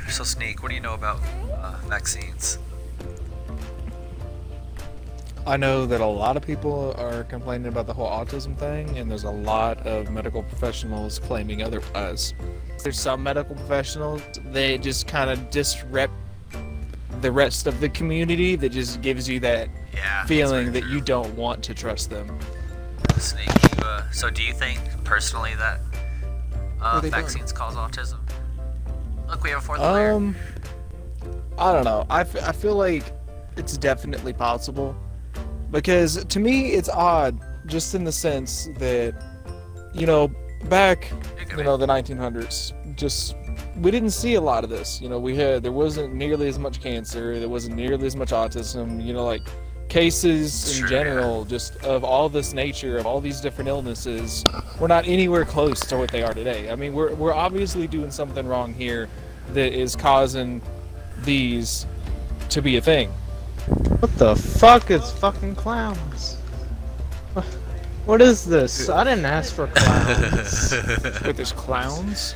So Sneak, what do you know about vaccines? I know that a lot of people are complaining about the whole autism thing, and there's a lot of medical professionals claiming otherwise. There's some medical professionals, they just kind of disrupt the rest of the community that just gives you that feeling that you don't want to trust them. Sneak, so do you think personally that vaccines cause autism? Look, we have a fourth layer. I don't know. I feel like it's definitely possible. Because to me, it's odd, just in the sense that, you know, back, the 1900s, we didn't see a lot of this. You know, there wasn't nearly as much cancer, there wasn't nearly as much autism, you know, like, cases in general, just of all this nature, of all these different illnesses, we're not anywhere close to what they are today. I mean, we're obviously doing something wrong here that is causing these to be a thing. What the fuck is fucking clowns? What is this? I didn't ask for clowns. Wait, there's clowns?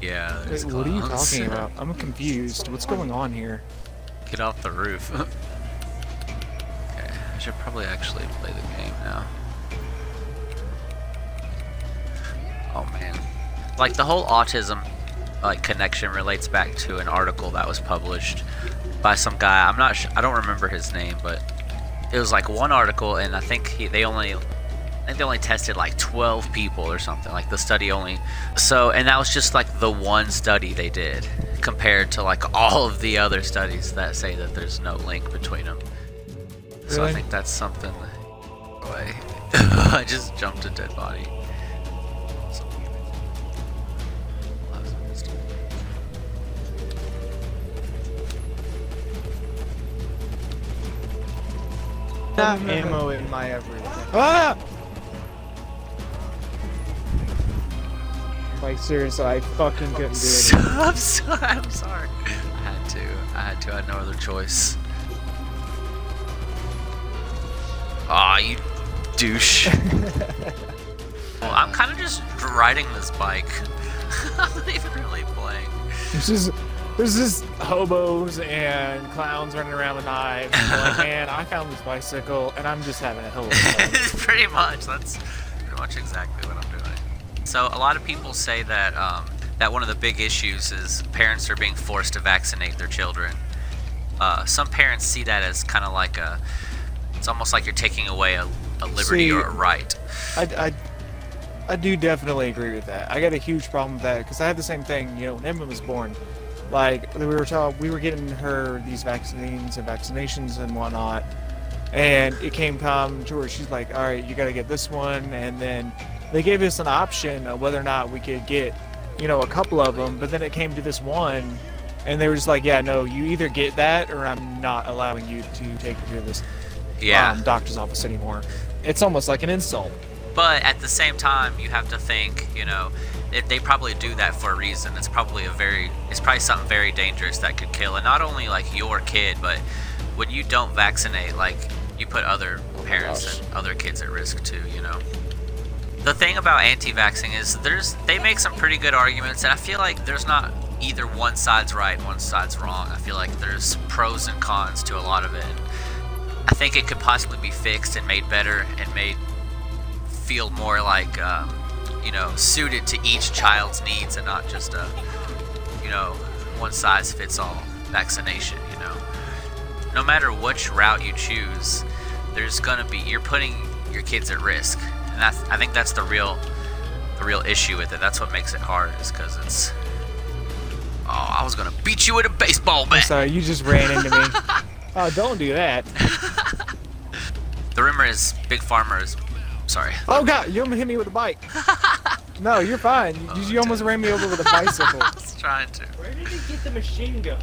Yeah, there's Wait, clowns. what are you talking about? I'm confused. What's going on here? Get off the roof. Okay, I should probably actually play the game now. Oh man. Like the whole autism connection relates back to an article that was published by some guy. I'm not sure, I don't remember his name, but it was like one article, and I think they only tested like 12 people or something. Like the study only, and that was just like the one study they did compared to like all of the other studies that say that there's no link between them. Really? So I think that's something. Wait, I just jumped a dead body. Ammo in my everything. Ah! Like seriously, I fucking couldn't do it. I'm sorry. I had to. I had no other choice. Aw, you douche. Well, I'm kind of just riding this bike. I'm not even really playing. There's just hobos and clowns running around with knives. And you're like, man, I found this bicycle and I'm just having a hell of a time. Pretty much. That's pretty much exactly what I'm doing. So a lot of people say that that one of the big issues is parents are being forced to vaccinate their children. Some parents see that as kind of like it's almost like you're taking away a liberty or a right. I do definitely agree with that. I got a huge problem with that because I had the same thing. You know, when Emma was born, like we were getting her these vaccines and vaccinations and whatnot, and it came time to where she's like, all right, you got to get this one, and then they gave us an option of whether or not we could get, you know, a couple of them, but then it came to this one, and they were just like, yeah, no, you either get that or I'm not allowing you to take her to this doctor's office anymore. It's almost like an insult. But at the same time, you have to think, you know, they probably do that for a reason. It's probably something very dangerous that could kill, and not only like your kid, but when you don't vaccinate, like you put other parents and other kids at risk too, you know. The thing about anti-vaxxing is they make some pretty good arguments, and I feel like there's not either one side's right, one side's wrong. I feel like there's pros and cons to a lot of it. I think it could possibly be fixed and made better and made feel more like you know, suited to each child's needs and not just a, you know, one size fits all vaccination. You know, no matter which route you choose, there's gonna be, you're putting your kids at risk, and I think that's the real issue with it. That's what makes it hard, is because it's, oh, I was gonna beat you with a baseball bat. I'm sorry, you just ran into me. Oh, don't do that. The rumor is Big Pharma is, sorry. Oh god, you almost hit me with a bike. No, you're fine. You almost ran me over with a bicycle. I was trying to. Where did you get the machine gun?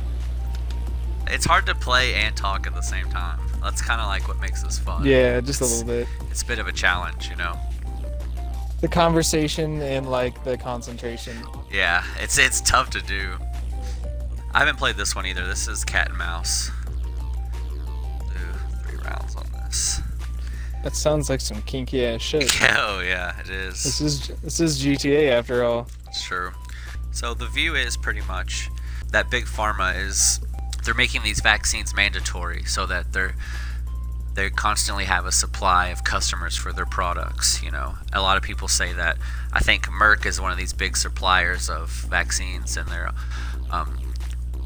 It's hard to play and talk at the same time. That's kind of like what makes this fun. Yeah, just a little bit. It's a bit of a challenge, you know. The conversation and like the concentration. Yeah, it's tough to do. I haven't played this one either. This is cat and mouse. Do 3 rounds on this. That sounds like some kinky ass shit. Oh yeah, it is. This is GTA after all. It's true. So the view is pretty much that Big Pharma they're making these vaccines mandatory so that they constantly have a supply of customers for their products. You know, a lot of people say that. I think Merck is one of these big suppliers of vaccines, and they're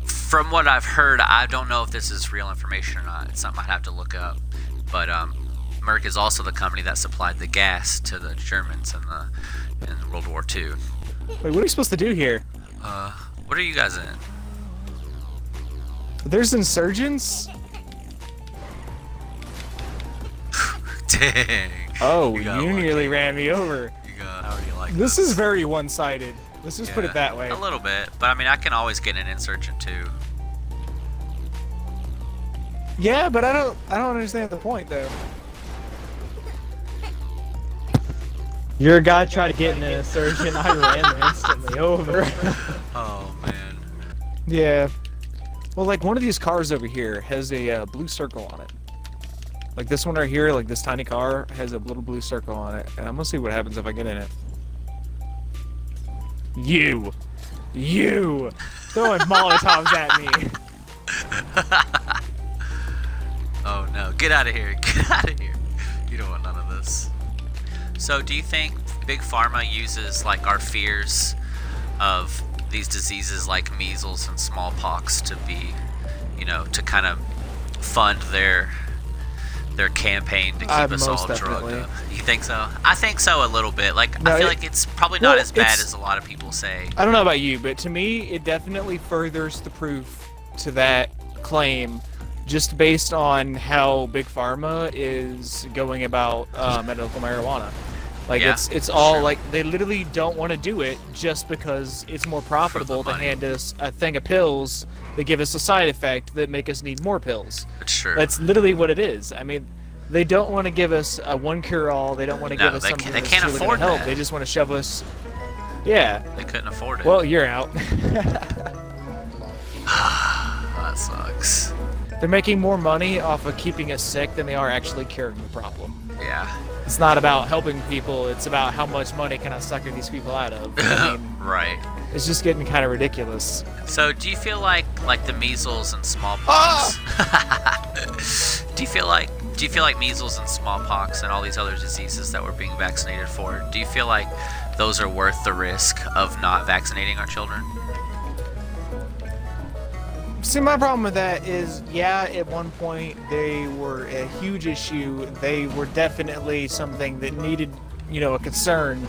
from what I've heard, I don't know if this is real information or not. It's something I'd have to look up. But Merck is also the company that supplied the gas to the Germans in World War II. Wait, what are you supposed to do here? What are you guys in? There's insurgents? Dang. Oh, you nearly ran me over. How do you like this? This is very one-sided. Let's just put it that way. A little bit, but I mean, I can always get an insurgent too. Yeah, but I don't understand the point though. Your guy tried to get an insurgent, I ran him instantly over. Oh man. Yeah. Well, like one of these cars over here has a blue circle on it. Like this one right here, like this tiny car has a little blue circle on it, and I'm gonna see what happens if I get in it. You throwing Molotovs at me. Oh no, get out of here, get out of here. You don't want none of this. So do you think Big Pharma uses like our fears of these diseases like measles and smallpox to be, you know, to kind of fund their campaign to keep us all drugged up? You think so? I think so a little bit. Like, no, I feel like it's probably not as bad as a lot of people say. I don't know about you, but to me, it definitely furthers the proof to that claim, just based on how Big Pharma is going about medical marijuana. Like, yeah, it's all true. Like, they literally don't want to do it just because it's more profitable to hand us a thing of pills that give us a side effect that make us need more pills. That's true. That's literally what it is. I mean, they don't want to give us a one cure-all. They don't want to give us something that's really going to help. They just want to shove us... Yeah. They couldn't afford it. Well, you're out. That sucks. They're making more money off of keeping us sick than they are actually curing the problem. Yeah. It's not about helping people, it's about how much money can I sucker these people out of. I mean, right. It's just getting kind of ridiculous. So do you feel like the measles and smallpox... Do you feel like measles and smallpox and all these other diseases that we're being vaccinated for, do you feel like those are worth the risk of not vaccinating our children? See, my problem with that is, yeah, at one point they were a huge issue. They were definitely something that needed, you know, a concern.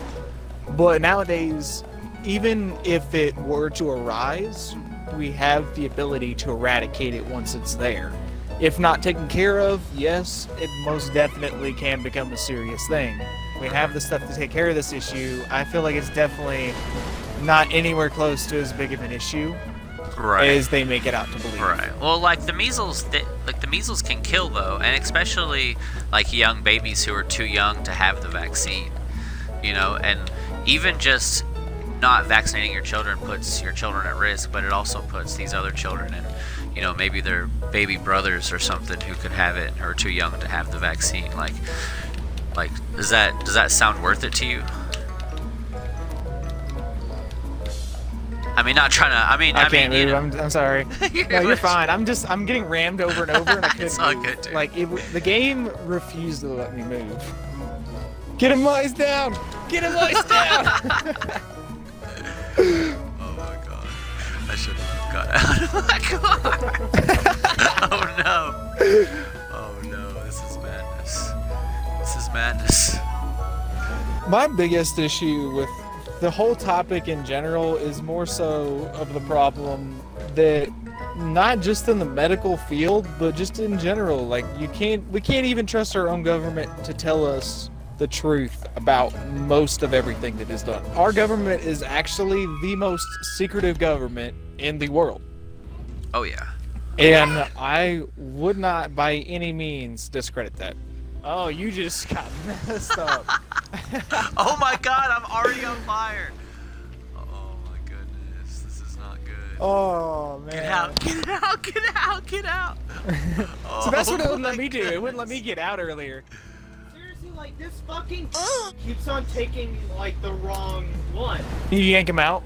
But nowadays, even if it were to arise, we have the ability to eradicate it once it's there. If not taken care of, yes, it most definitely can become a serious thing. We have the stuff to take care of this issue. I feel like it's definitely not anywhere close to as big of an issue. Right. As they make it out to believe. Right. Well, like the measles can kill though, and especially like young babies who are too young to have the vaccine. You know, and even just not vaccinating your children puts your children at risk, but it also puts these other children in, you know, maybe their baby brothers or something who could have it or are too young to have the vaccine. Like does that sound worth it to you? I mean, not trying to. I can't mean, move. I'm sorry. No, you're fine. I'm getting rammed over and over, and I couldn't. It's all good, dude. Like the game refused to let me move. Get him lies down. Get him lies down. Oh my god! I shouldn't have got out of my car. Oh no! Oh no! This is madness. This is madness. My biggest issue with the whole topic in general is more so of the problem that not just in the medical field, but just in general, like we can't even trust our own government to tell us the truth about most of everything that is done. Our government is actually the most secretive government in the world. Oh yeah. And I would not by any means discredit that. Oh, you just got messed up. Oh my god, I'm already on fire. Oh my goodness, this is not good. Oh man. Get out, get out, get out, get out. Oh, so that's what it wouldn't let me do. It wouldn't let me get out earlier. Seriously, like this fucking keeps on taking like the wrong one. You yank him out?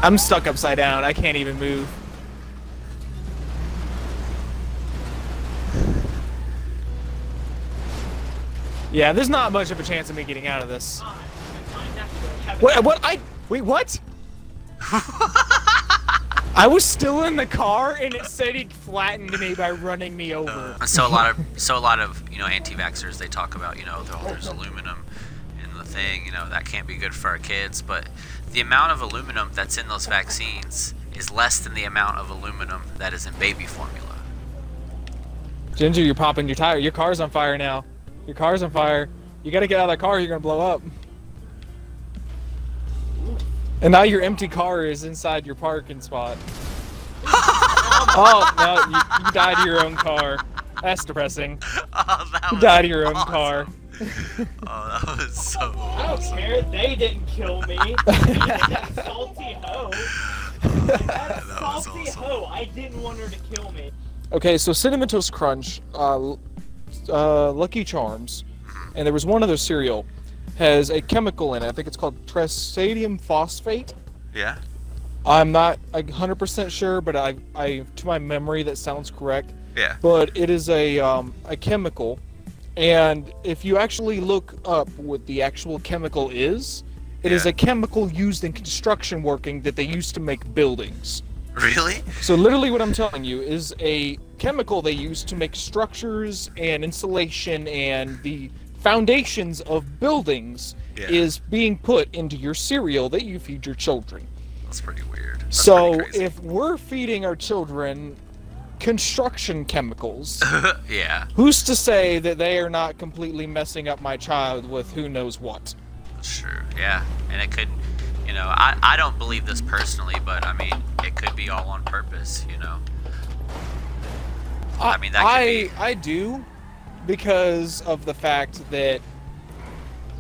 I'm stuck upside down. I can't even move. Yeah, there's not much of a chance of me getting out of this. What? Wait, what? I was still in the car, and it said he flattened me by running me over. So a lot of you know, anti-vaxxers, they talk about, you know, there's aluminum in the thing, you know, that can't be good for our kids, but the amount of aluminum that's in those vaccines is less than the amount of aluminum that is in baby formula. Ginger, you're popping your tire. Your car's on fire now. Your car's on fire. You gotta get out of that car, you're gonna blow up. And now your empty car is inside your parking spot. Oh, no, you died to your own car. That's depressing. Oh, that You was died to your own awesome. car. Oh, that was so I don't awesome. care. They didn't kill me. That salty hoe. That was salty awesome. hoe. I didn't want her to kill me. Okay, so Cinnamon Toast Crunch, Lucky Charms, and there was one other cereal, has a chemical in it. I think it's called tristadium phosphate. Yeah. I'm not 100% sure, but I to my memory that sounds correct. Yeah. But it is a chemical, and if you actually look up what the actual chemical is, it is Yeah. a chemical used in construction working that they used to make buildings. Really? So literally what I'm telling you is a chemical they use to make structures and insulation and the foundations of buildings Yeah. is being put into your cereal that you feed your children. That's pretty weird. That's So pretty crazy. if we're feeding our children construction chemicals, Yeah, who's to say that they are not completely messing up my child with who knows what? that's true. Yeah, and it could, you know, I don't believe this personally, but I mean, it could be all on purpose, you know. I mean, that could be. I do, because of the fact that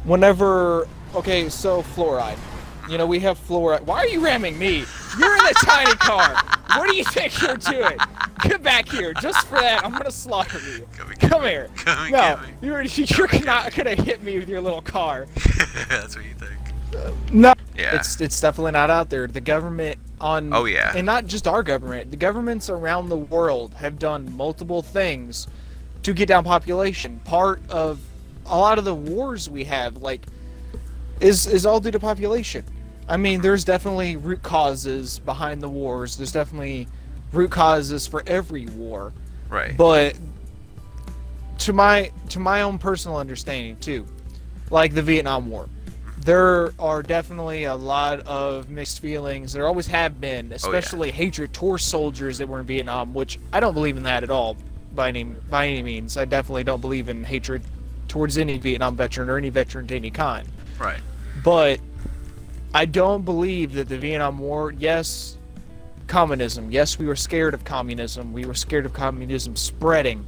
whenever, okay, so fluoride, you know, we have fluoride. Why are you ramming me? You're in a tiny car. What do you think you're doing? Get back here, just for that. I'm gonna slaughter you. Come here. Come and No, get me. you're not gonna hit me with your little car. That's what you think. No, Yeah. it's definitely not out there. The government on Oh, yeah. and not just our government. The governments around the world have done multiple things to get down population. Part of a lot of the wars we have, like, is all due to population. I mean, there's definitely root causes behind the wars. There's definitely root causes for every war. Right. But to my own personal understanding too, like the Vietnam War, there are definitely a lot of mixed feelings. There always have been, especially hatred towards soldiers that were in Vietnam, which I don't believe in that at all by any means. I definitely don't believe in hatred towards any Vietnam veteran or any veteran to any kind. Right. But I don't believe that the Vietnam War, yes, communism, yes, we were scared of communism. We were scared of communism spreading.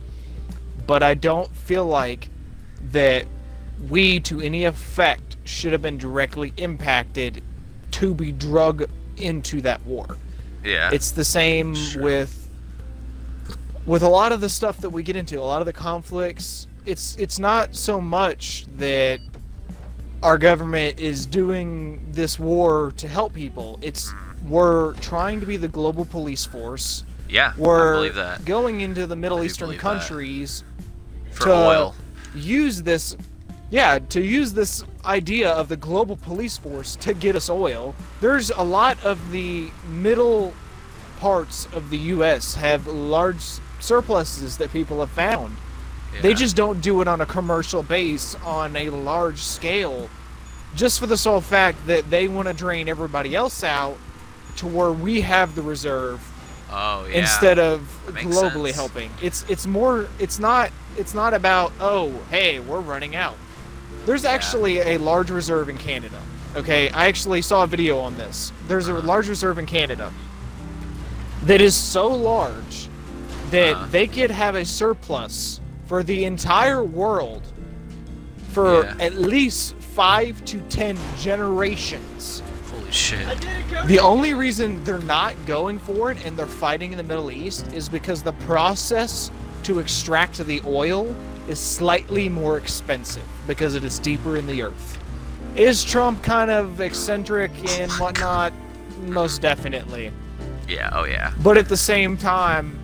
But I don't feel like that we, to any effect, should have been directly impacted to be drug into that war. Yeah. It's the same with a lot of the stuff that we get into, a lot of the conflicts. It's not so much that our government is doing this war to help people. It's we're trying to be the global police force. Yeah, I We're believe that. going into the Middle I do Eastern believe that. countries For to oil. use this idea of the global police force to get us oil. There's a lot of the middle parts of the US have large surpluses that people have found. They Yeah. just don't do it on a commercial base on a large scale, just for the sole fact that they want to drain everybody else out to where we have the reserve Oh, yeah. instead of That makes globally sense. helping. It's more, it's not about, oh, hey, we're running out. There's actually a large reserve in Canada. Okay, I actually saw a video on this. There's a large reserve in Canada that is so large that they could have a surplus for the entire world for Yeah. at least 5 to 10 generations. Holy shit. I didn't go. The only reason they're not going for it and they're fighting in the Middle East is because the process to extract the oil is slightly more expensive because it is deeper in the earth. Is Trump kind of eccentric and whatnot? Most definitely. Yeah, oh yeah. But at the same time,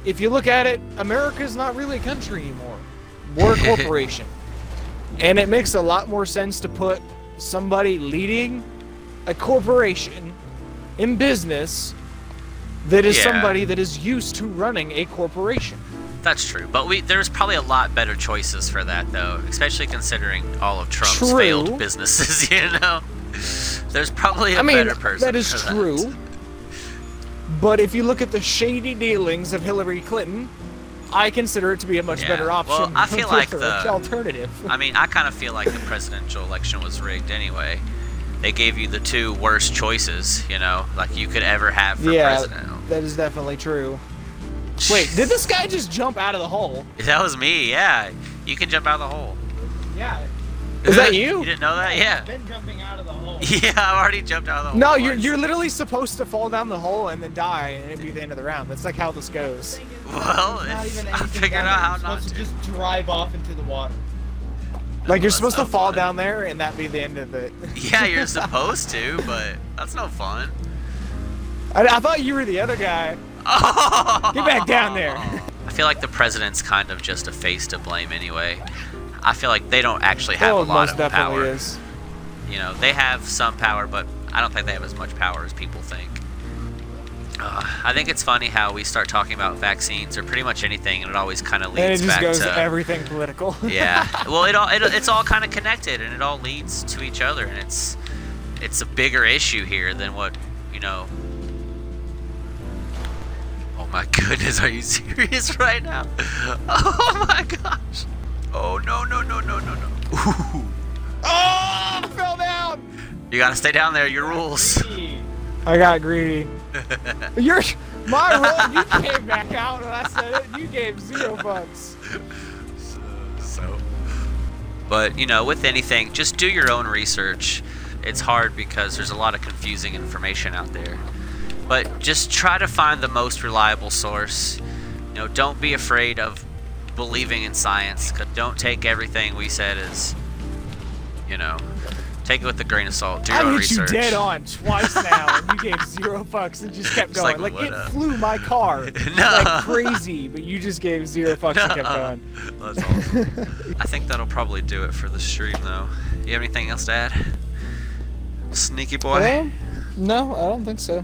if you look at it, America's not really a country anymore. We're a corporation. And it makes a lot more sense to put somebody leading a corporation in business that is somebody that is used to running a corporation. That's true, but there's probably a lot better choices for that, though, especially considering all of Trump's True. failed businesses, you know? There's probably a better person that is for true. That. But if you look at the shady dealings of Hillary Clinton, I consider it to be a much better option. Well, I feel like the alternative. I mean, I kind of feel like the presidential election was rigged anyway. They gave you the two worst choices, you know, like you could ever have for president. That is definitely true. Wait, did this guy just jump out of the hole? That was me, yeah. You can jump out of the hole. Yeah. Is that you? You didn't know that? Yeah. I've been jumping out of the hole. Yeah, I already jumped out of the hole. No, once. you're literally supposed to fall down the hole and then die, and it'd be the end of the round. That's like how this goes. Well, Not even I anything figured down out there. how You're not supposed to. to just drive off into the water. Like, you're That's supposed to no fall fun. down there, and that be the end of it. Yeah, you're supposed to, but that's no fun. I thought you were the other guy. Oh! Get back down there. I feel like the president's kind of just a face to blame anyway. I feel like they don't actually have a lot most of definitely power. is. You know, they have some power, but I don't think they have as much power as people think. I think it's funny how we start talking about vaccines or pretty much anything, and it always kind of And it leads just back goes to everything political. yeah. Well, it's all kind of connected, and it all leads to each other, and it's a bigger issue here than what, you know. Oh my goodness, are you serious right now? Oh my gosh. Oh no. Ooh. Oh, I fell down. You gotta stay down there. Your rules. I got greedy. My rule. You came back out when I said it. You gave 0 bucks. But you know, with anything, just do your own research. It's hard because there's a lot of confusing information out there. But just try to find the most reliable source. You know, don't be afraid of believing in science. Don't take everything we said as, you know, take it with a grain of salt. Do your own I hit research. you dead on twice now, and you gave 0 bucks and just kept It's going. like, Like it what flew my car No. like crazy, but you just gave 0 bucks and kept going. That's awesome. I think that'll probably do it for the stream, though. You have anything else to add? Sneaky boy? No, I don't think so.